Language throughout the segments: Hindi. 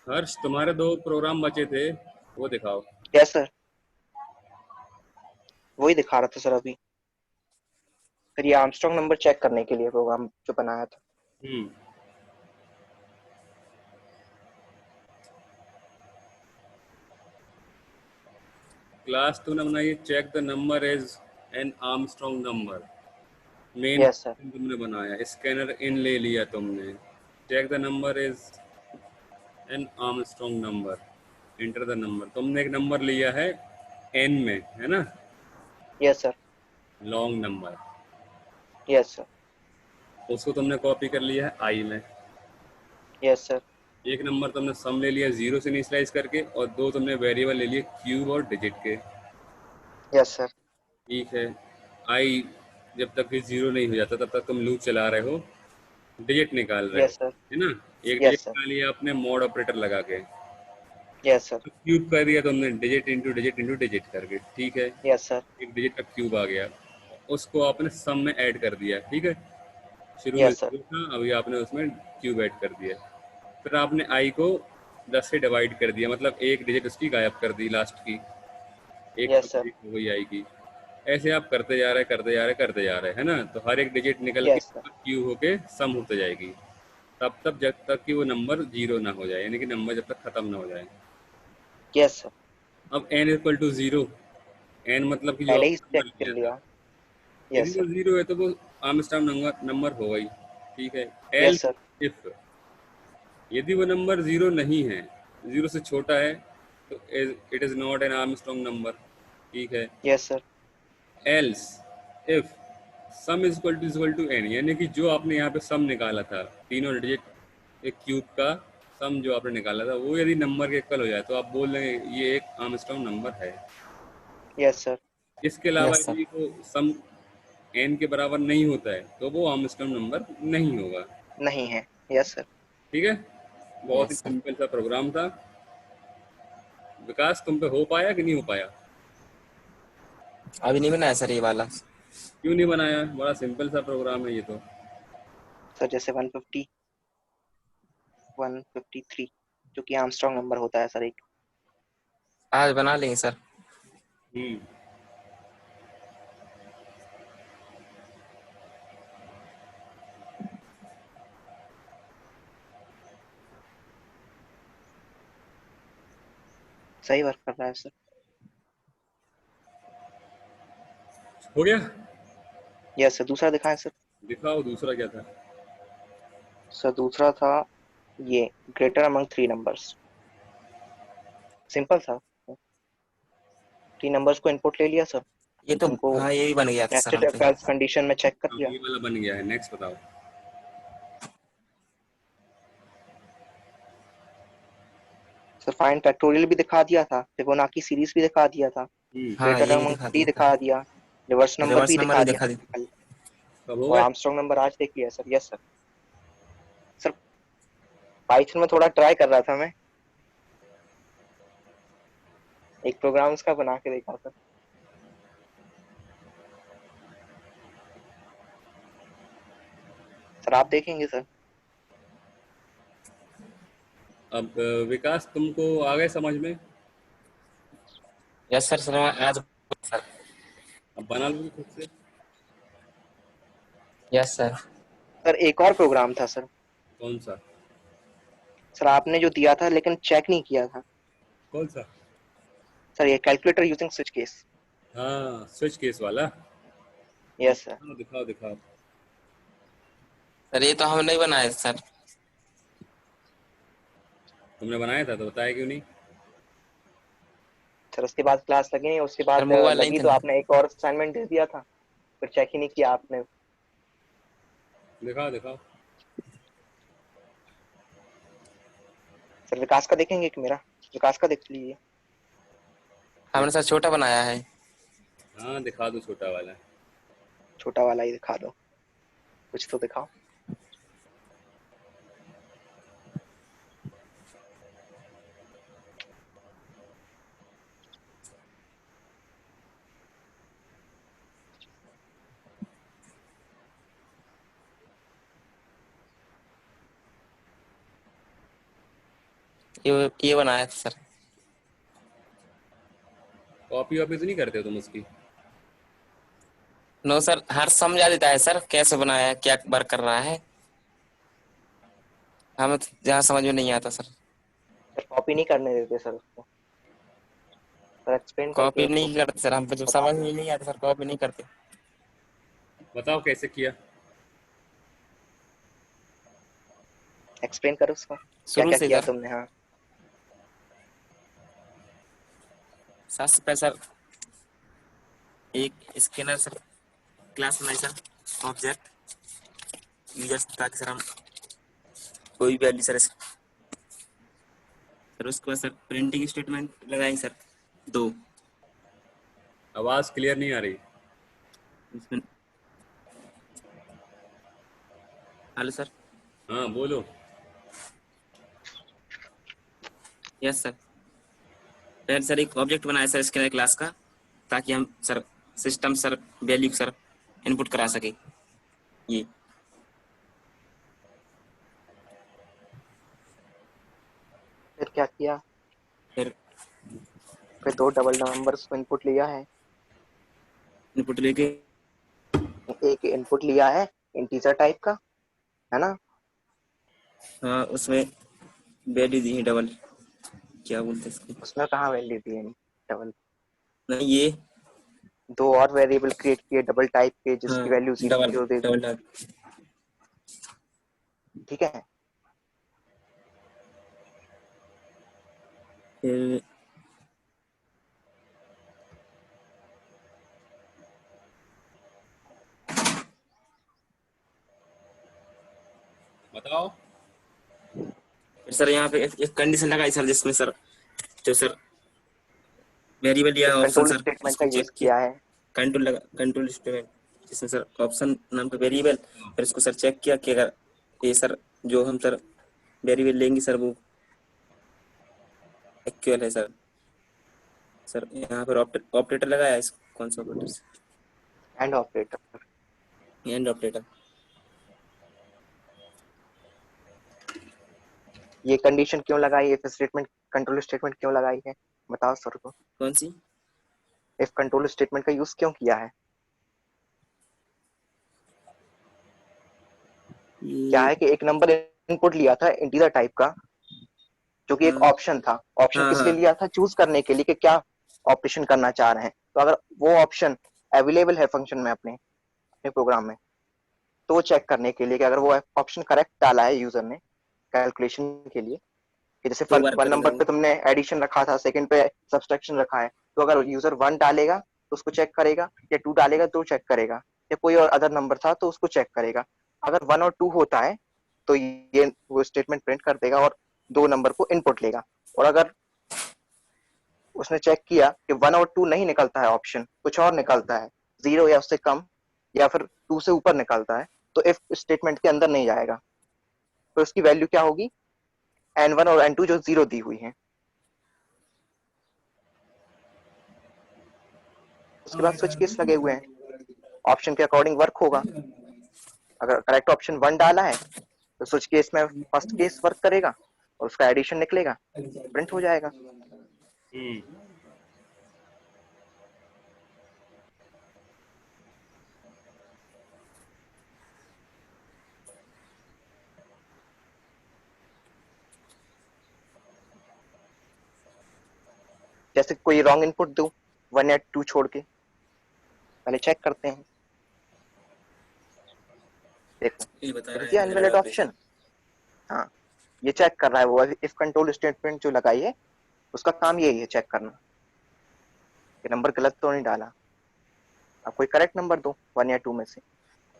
हर्ष, तुम्हारे 2 प्रोग्राम बचे थे, वो दिखाओ। यस सर, वही दिखा रहा था सर अभी। फिर ये आर्मस्ट्रॉन्ग नंबर चेक करने के लिए प्रोग्राम जो बनाया था। हम्म। क्लास तूने बनाई, check the number as an Armstrong number. मेन यस सर। तुमने बनाया, स्कैनर इन ले लिया तुमने। Check the number is an Armstrong number, enter the number. तुमने एक नंबर लिया है एन में, है ना? Yes sir. Long number. Yes sir. उसको तुमने कॉपी कर लिया है आई में। Yes sir. एक नंबर तुमने सम ले लिया जीरो से इनिशियलाइज करके, और 2 तुमने वेरिएबल ले लिए क्यूब और डिजिट के। Yes sir. ठीक है। आई जब तक कि जीरो नहीं हो जाता तब तक तुम लूप चला रहे हो, डिजिट निकाल रहे हो, यस सर। है ना? एक डिजिट यस सर। निकाल लिया आपने मॉड ऑपरेटर लगा के। Yes sir. क्यूब कर दिया तुमने, digit into digit into digit करके। ठीक है। Yes sir. एक डिजिट का क्यूब आ गया, उसको आपने सम में ऐड कर दिया। ठीक है। शुरू में यस सर। जीरो था, अभी आपने उसमें क्यूब ऐड कर दिया। फिर आपने आई को 10 से डिवाइड कर दिया, मतलब एक डिजिट उसकी गायब कर दी लास्ट की, एक यस सर। डिजिट हो गई आई की। ऐसे आप करते जा रहे करते जा रहे करते जा रहे, है ना? तो हर एक डिजिट निकल के यस सर। क्यूब होके सम होते जाएगी, तब तक जब तक कि वो नंबर जीरो ना हो जाए, यानी कि नंबर जब तक खत्म ना हो जाए। Yes sir. अब n equal to zero, n मतलब कि जो पहले ही आपने चेक नंबर कर लिया था, लिया। यदि यस वो सर। जीरो है तो वो आर्मस्ट्रांग नंबर नंबर होगा ही। ठीक है। L yes sir. इफ, यदि वो नंबर जीरो नहीं है, जीरो से छोटा है, तो it is not an Armstrong number. ठीक है। Yes sir. Else if sum is equal to n, यानी कि जो आपने यहाँ पे सम निकाला था, तीनों डिजिट एक क्यूब का सम जो आपने निकाला था, वो यदि नंबर के इक्वल हो जाए तो आप बोल देंगे ये एक आर्मस्ट्रांग नंबर है। Yes sir. इसके अलावा यस सर। यदि वो सम एन के बराबर नहीं होता है तो वो आर्मस्ट्रांग नंबर नहीं होगा। नहीं है। Yes sir. ठीक है। बहुत ही यस सर। सिंपल सा प्रोग्राम था। विकास, तुम पे हो पाया कि नहीं हो पाया? अभी नहीं बनाया सर ये वाला। क्यों नहीं बनाया? बड़ा सिंपल सा प्रोग्राम है ये तो। सर जैसे 150, 153 जो कि आर्मस्ट्रॉन्ग नंबर होता है सर एक। आज बना लेंगे सर। हम्म। सही वर्क कर रहा है सर। हो गया। यस सर, दूसरा दिखाएं सर। दिखाओ दूसरा क्या था। सर दूसरा था ये greater among three numbers. Simple था। थ्री नंबर्स को इनपुट ले लिया सर, ये तो उनको हाँ ये भी बन गया था सर नेस्टेड हम इफ पे। एल्स कंडीशन में चेक कर हाँ, लिया। ये वाला बन गया है। नेक्स्ट बताओ। सर फाइंड फैक्टोरियल भी दिखा दिया था, फिबोनाची सीरीज भी दिखा दिया था, हम्म। हाँ ग्रेटर ये भी अमंग दिखा थ्री दिया था। दिखा दिया, रिवर्स नंबर रिवर्स भी नंबर दिखा भी दिखा दिया दिया। कल, कब हो और गए? आर्मस्ट्रॉन्ग नंबर आज देख लिया sir. Yes sir. Sir Python में थोड़ा ट्राई कर रहा था मैं, एक प्रोग्राम उसका बना के देखा सर। सर आप देखेंगे सर। अब विकास, तुमको आ गए समझ में? यस सर सर आज सर। अब बना लो खुद से। Yes sir. सर एक और प्रोग्राम था सर। कौन सा? सर आपने जो दिया था लेकिन चेक नहीं किया था कौन सा? सर, ये कैलकुलेटर यूजिंग स्विच केस। हाँ, स्विच केस वाला। Yes sir. हाँ, दिखाओ दिखाओ। सर ये तो हम नहीं बनाए सर। तुमने बनाया था तो बताया क्यों नहीं? सर उसके बाद क्लास लगी नहीं, उसके सर बाद मोबाइल नहीं लगी था तो ना। आपने एक और असाइनमेंट दे दिया था, फिर चेक ही नहीं किया आपने। दिखाओ दिखाओ। सर विकास का देखेंगे कि मेरा? विकास का देख लीजिए। हमने सर छोटा बनाया है। हाँ, दिखा दो छोटा वाला। छोटा वाला ही दिखा दो, कुछ तो दिखाओ। ये बनाया था सर। कॉपी वॉपी तो नहीं करते हो तुम उसकी? नो सर, हर समझा देता है सर कैसे बनाया है, क्या वर्क कर रहा है, हमें तो जहाँ समझ में नहीं आता सर। सर कॉपी नहीं करने देते सर उसको, सर एक्सप्लेन करके कॉपी उसको नहीं करते सर, हमको जब बता समझ दो। में नहीं आता सर कॉपी नहीं करते। बताओ कैसे किया। एक्सप्लेन करो उसको, क्या शुरू क्या से किया सर, तुमने। हाँ सबसे पहले सर एक स्कैनर सर क्लास बनाई सर, ऑब्जेक्ट यूजर्स, ताकि सर हम कोई वैल्यू सर उसके बाद सर प्रिंटिंग स्टेटमेंट लगाई सर 2 आवाज क्लियर नहीं आ रही। उसमें। Hello sir. हाँ बोलो। यस सर, पहले सर एक ऑब्जेक्ट बनाया सर स्कैनर क्लास का, ताकि हम sir system sir value sir input करा सके। ये फिर क्या किया। फिर फिर दो डबल नंबर्स को इनपुट लिया है, इनपुट लेके एक इनपुट लिया है इंटीजर टाइप का, है ना। हाँ उसमें वैल्यू दी है डबल, क्या बोलते हैं इसको, उसमें कहाँ वैल्यू दी है डबल। नहीं ये, दो और वेरिएबल क्रिएट किए डबल टाइप के, हाँ जिसकी वैल्यू जीरो डबल जीरो दे दी। Double double. ठीक है। फिर बताओ। फिर सर यहाँ पे एक कंडीशन लगाई सर, जिसमें सर जो सर वेरिएबल या if option control sir statement का इसको यूज चेक किया, किया है। कंट्रोल लगा, कंट्रोल स्टेटमेंट, जिसमें सर ऑप्शन नाम का वेरिएबल, फिर इसको सर चेक किया कि अगर ये सर जो हम सर वेरिएबल लेंगे सर वो एक्चुअल है सर। सर यहाँ पर ऑपरेटर लगाया, इस कौन सा operator, and operator. And operator. ये कंडीशन क्यों लगाई, इफ स्टेटमेंट कंट्रोल स्टेटमेंट क्यों लगाई है, बताओ सर को। कौन सी, इफ कंट्रोल स्टेटमेंट का यूज क्यों किया है। क्या ये है कि एक नंबर इनपुट लिया था इंटीजर टाइप का, जो कि एक हाँ ऑप्शन था। ऑप्शन हाँ किस लिए हाँ, लिया था, चूज करने के लिए कि क्या ऑपरेशन करना चाह रहे हैं। तो अगर वो ऑप्शन अवेलेबल है फंक्शन में अपने अपने प्रोग्राम में, तो वो चेक करने के लिए कि अगर वो ऑप्शन करेक्ट डाला है यूजर ने कैलकुलेशन के लिए, कि जैसे तो वर्क वन करेगा नंबर वो। पे तुमने एडिशन रखा था, सेकंड पे सब्सट्रैक्शन रखा है, तो अगर यूजर वन डालेगा तो उसको चेक करेगा, या टू डालेगा तो चेक करेगा, या कोई और अदर नंबर था तो उसको चेक करेगा। अगर वन और टू होता है तो ये वो स्टेटमेंट प्रिंट कर देगा और दो नंबर को इनपुट लेगा। और अगर उसने चेक किया कि वन और टू नहीं निकलता है, ऑप्शन कुछ और निकलता है, जीरो या उससे कम, या फिर टू से ऊपर निकलता है, तो इफ स्टेटमेंट के अंदर नहीं जाएगा। तो उसकी वैल्यू क्या होगी, एन वन और एन टू जो जीरो दी हुई है। उसके बाद स्विच केस लगे हुए हैं, ऑप्शन के अकॉर्डिंग वर्क होगा। अगर करेक्ट ऑप्शन वन डाला है तो स्विच केस में फर्स्ट केस वर्क करेगा और उसका एडिशन निकलेगा, प्रिंट हो जाएगा। हम्म। जैसे कोई रॉन्ग इनपुट दो, वन या टू छोड़ के, पहले चेक करते हैं। देखो ये बता कर रहा है दिया इनवैलिड इनवैलिड ऑपरेशन। ऑप्शन। हाँ, ये चेक कर रहा है वो, इफ कंट्रोल स्टेटमेंट जो लगाई है उसका काम यही है, चेक करना कि नंबर गलत तो नहीं डाला। आप कोई करेक्ट नंबर दो वन या टू में से,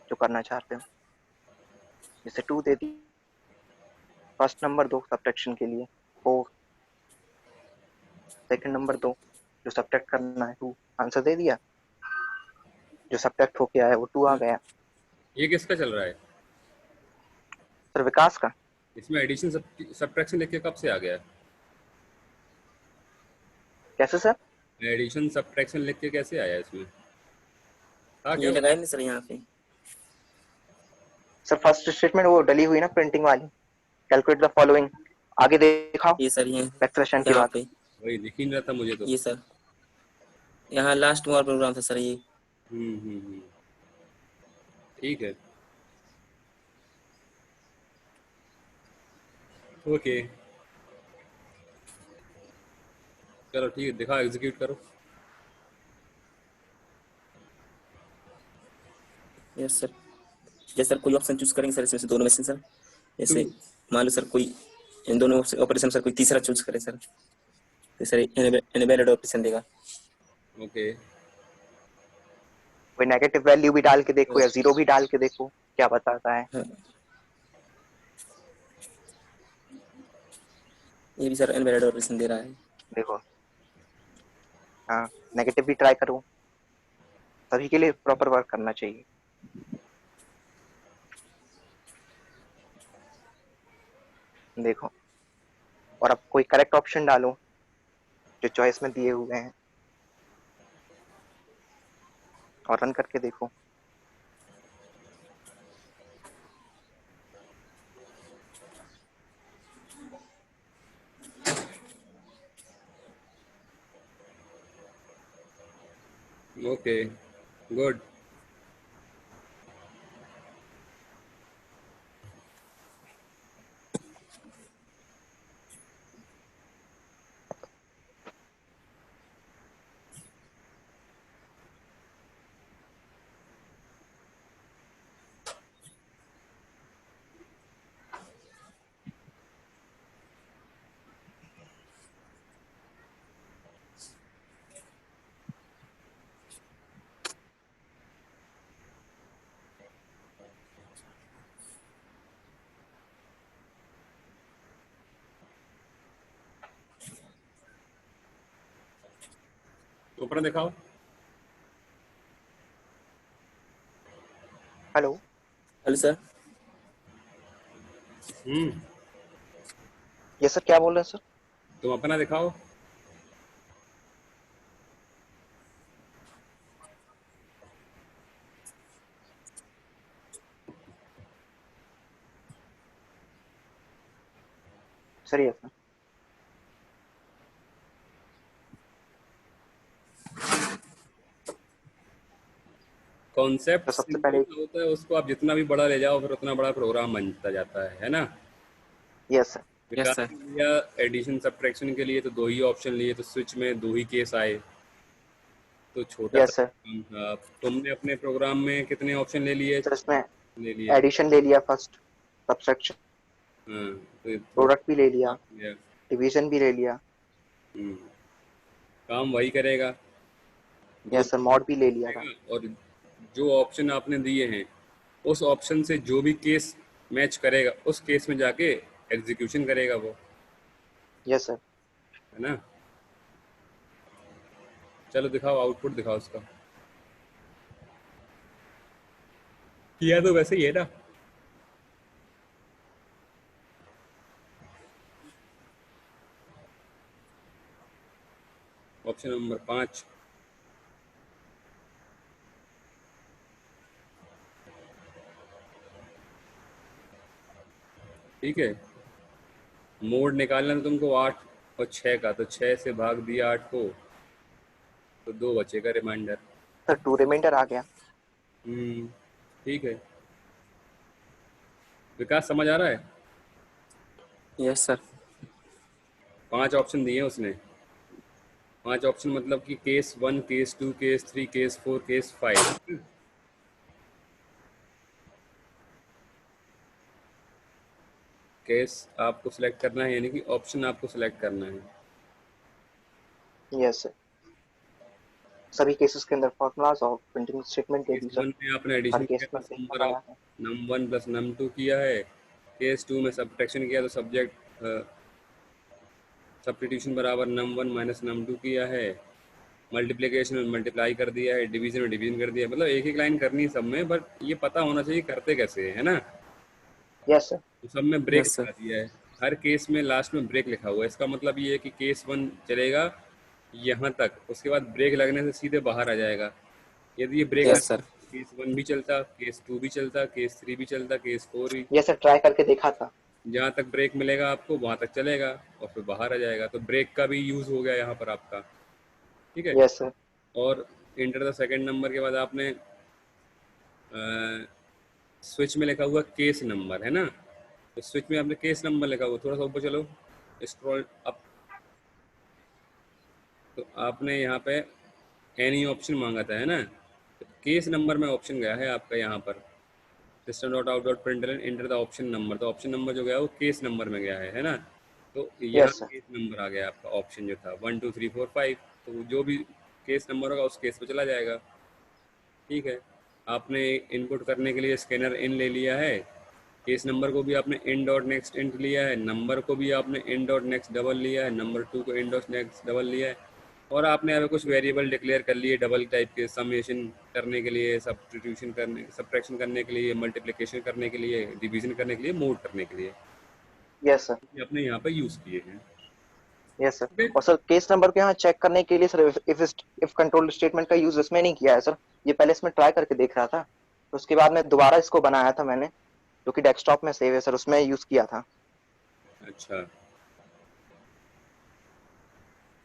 जो करना चाहते हो। जैसे टू दे दी, फर्स्ट नंबर दो सब्ट्रैक्शन के लिए, फोर। सेकंड नंबर दो, जो सब्ट्रैक्ट करना है, टू। आंसर दे दिया, जो सब्ट्रैक्ट होके आया वो टू आ गया। ये किसका चल रहा है? सर विकास का। इसमें एडिशन सब्ट्रैक्शन लिख के कब से आ गया? कैसे सर। एडिशन सब्ट्रैक्शन लिख के कैसे आया इसमें? था क्या ये वो? लगाया नहीं सर यहाँ पे। सर फर्स्ट स्टेटमेंट वो डली हुई ना प्रिंटिंग वाली, कैलकुलेट द फॉलोइंग आगे दिखाओ ये सर ये एक्सप्रेशन के यहाँ बाद। पे वही दिख ही नहीं रहा था मुझे तो। ये सर यहाँ लास्ट मोर प्रोग्राम था सर ये। हम्म। ठीक है, ओके, चलो ठीक है, दिखाओ, एग्जीक्यूट करो। Yes sir. जैसे सर कोई ऑप्शन चूज करेंगे सर इसमें से दोनों में से सर। टू। जैसे मान लो सर कोई इन दोनों ऑपरेशन सर कोई तीसरा चूज करे सर, तो सर इनवैलिड ऑपरेशन देगा। ओके, कोई नेगेटिव वैल्यू भी डाल के देखो तो या 0 भी डाल के देखो क्या बताता है। हाँ, ये भी सर इनवैलिड ऑपरेशन दे रहा है। देखो, हाँ, नेगेटिव भी ट्राई करो, सभी के लिए प्रॉपर वर्क करना चाहिए। देखो, और अब कोई करेक्ट ऑप्शन डालो जो चॉइस में दिए हुए हैं और रन करके देखो। Okay, good. ऊपर दिखाओ। Hello, hello sir. हम्म, ये सर क्या बोल रहे हैं सर? तुम अपना दिखाओ। सर ये सर, कॉन्सेप्ट तो सबसे सिंपल पहले, होता है, उसको आप जितना भी बड़ा ले जाओ फिर उतना बड़ा प्रोग्राम बनता जाता है ना। यस सर, यस विकास सर। ने लिया एडिशन सब्ट्रैक्शन के लिए तो दो ही ऑप्शन लिए, तो स्विच में दो ही केस आए, तो छोटा सा यस सर। program था। तुमने अपने प्रोग्राम में कितने ऑप्शन ले लिए? सर इसमें ले लिए। एडिशन ले लिया फर्स्ट, सब्सट्रैक्शन, हाँ, तो प्रोडक्ट भी ले लिया, थोड़ा लिया। डिवीजन भी ले लिया। हम्म, काम वही करेगा, दो यस सर, मॉड भी ले लिया था। करेगा, और जो ऑप्शन आपने दिए हैं उस ऑप्शन से जो भी केस मैच करेगा उस केस में जाके एग्जीक्यूशन करेगा वो, यस सर। है ना। चलो दिखाओ, आउटपुट दिखाओ उसका। किया तो वैसे ही है ना। Option number 5। ठीक है, मोड निकालना था तुमको 8 और 6 का, तो 6 से भाग दिया 8 को, तो 2 बचेगा रिमाइंडर। सर 2 रिमाइंडर आ गया। हम्म, ठीक है। विकास समझ आ रहा है? Yes sir. 5 ऑप्शन दिए हैं उसने। 5 ऑप्शन मतलब कि case 1, case 2, case 3, case 4, case 5। Case आपको सिलेक्ट करना है, यानी कि ऑप्शन आपको सिलेक्ट करना है। यस सर, सभी केसेस के अंदर फॉर्मूलाज और प्रिंटिंग स्टेटमेंट दे केस दी सर, 1 में आपने हर एडिशन किया केस तो में से सम बताया है। बराबर नम 1 प्लस नम 2 किया है। केस 2 में सब्ट्रैक्शन किया तो सब्जेक्ट सब्स्टिट्यूशन बराबर नम 1 माइनस नम 2 किया है। मल्टीप्लिकेशन में मल्टीप्लाई कर दिया है, डिवीजन में डिवीजन कर दिया है। मतलब एक एक लाइन करनी है सब में, बट ये पता होना चाहिए करते कैसे है ना। Yes sir. तो सब में ब्रेक यस सर। लिखा दिया है, हर केस में लास्ट में ब्रेक लिखा हुआ है। इसका मतलब ये है कि केस 1 चलेगा यहाँ तक, उसके बाद ब्रेक लगने से सीधे बाहर आ जाएगा। यदि ये ब्रेक यस लगता सर। केस 1 भी चलता, केस 2 भी चलता, केस 3 भी चलता, केस 4 भी। यस सर, ट्राई करके देखा था, जहाँ तक ब्रेक मिलेगा आपको वहाँ तक चलेगा और फिर बाहर आ जाएगा, तो ब्रेक का भी यूज़ हो गया यहाँ पर आपका, ठीक है। Yes sir. और इंटर द सेकंड नंबर के बाद आपने स्विच में लिखा हुआ केस नंबर है ना, तो स्विच में आपने केस नंबर लिखा हुआ, थोड़ा सा ऊपर चलो, स्क्रॉल अप, तो आपने यहाँ पे एनी ऑप्शन मांगा था है ना, तो केस नंबर में ऑप्शन गया है आपका यहाँ पर, system dot out dot println enter the option number, तो ऑप्शन नंबर जो गया वो केस नंबर में गया है ना, तो यहाँ यस सर। केस नंबर आ गया आपका, ऑप्शन जो था 1 2 3 4 5, तो जो भी केस नंबर होगा उस केस पे चला जाएगा, ठीक है। आपने इनपुट करने के लिए स्कैनर इन ले लिया है, केस नंबर को भी आपने इन डॉट नेक्स्ट इंट लिया है, नंबर को भी आपने इन डॉट नेक्स्ट डबल लिया है, नंबर 2 को इन डॉट नेक्स्ट डबल लिया है, और आपने अभी कुछ वेरिएबल डिक्लेयर कर लिए डबल टाइप के, समेशन करने के लिए, सब्स्टिट्यूशन करने, सब्ट्रैक्शन करने के लिए, मल्टीप्लिकेशन करने के लिए, डिवीजन करने के लिए, मोड करने के लिए, यस सर। ये आपने यहाँ पर यूज़ किए हैं, यस सर। ठीक और सर केस नंबर को यहाँ चेक करने के लिए सर इफ कंट्रोल स्टेटमेंट का यूज इसमें नहीं किया है सर, ये पहले इसमें ट्राई करके देख रहा था, तो उसके बाद में दोबारा इसको बनाया था मैंने, जो कि डेस्कटॉप में सेव है सर, उसमें यूज किया था। है। अच्छा,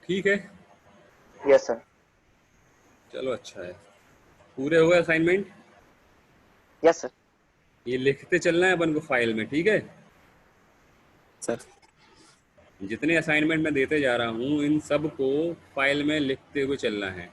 ठीक है, यस सर। चलो अच्छा है, पूरे हो गए असाइनमेंट, यस सर। ये लिखते चलना है अपन को फाइल में, ठीक है। सर। जितने असाइनमेंट मैं देते जा रहा हूँ इन सब को फाइल में लिखते हुए चलना है,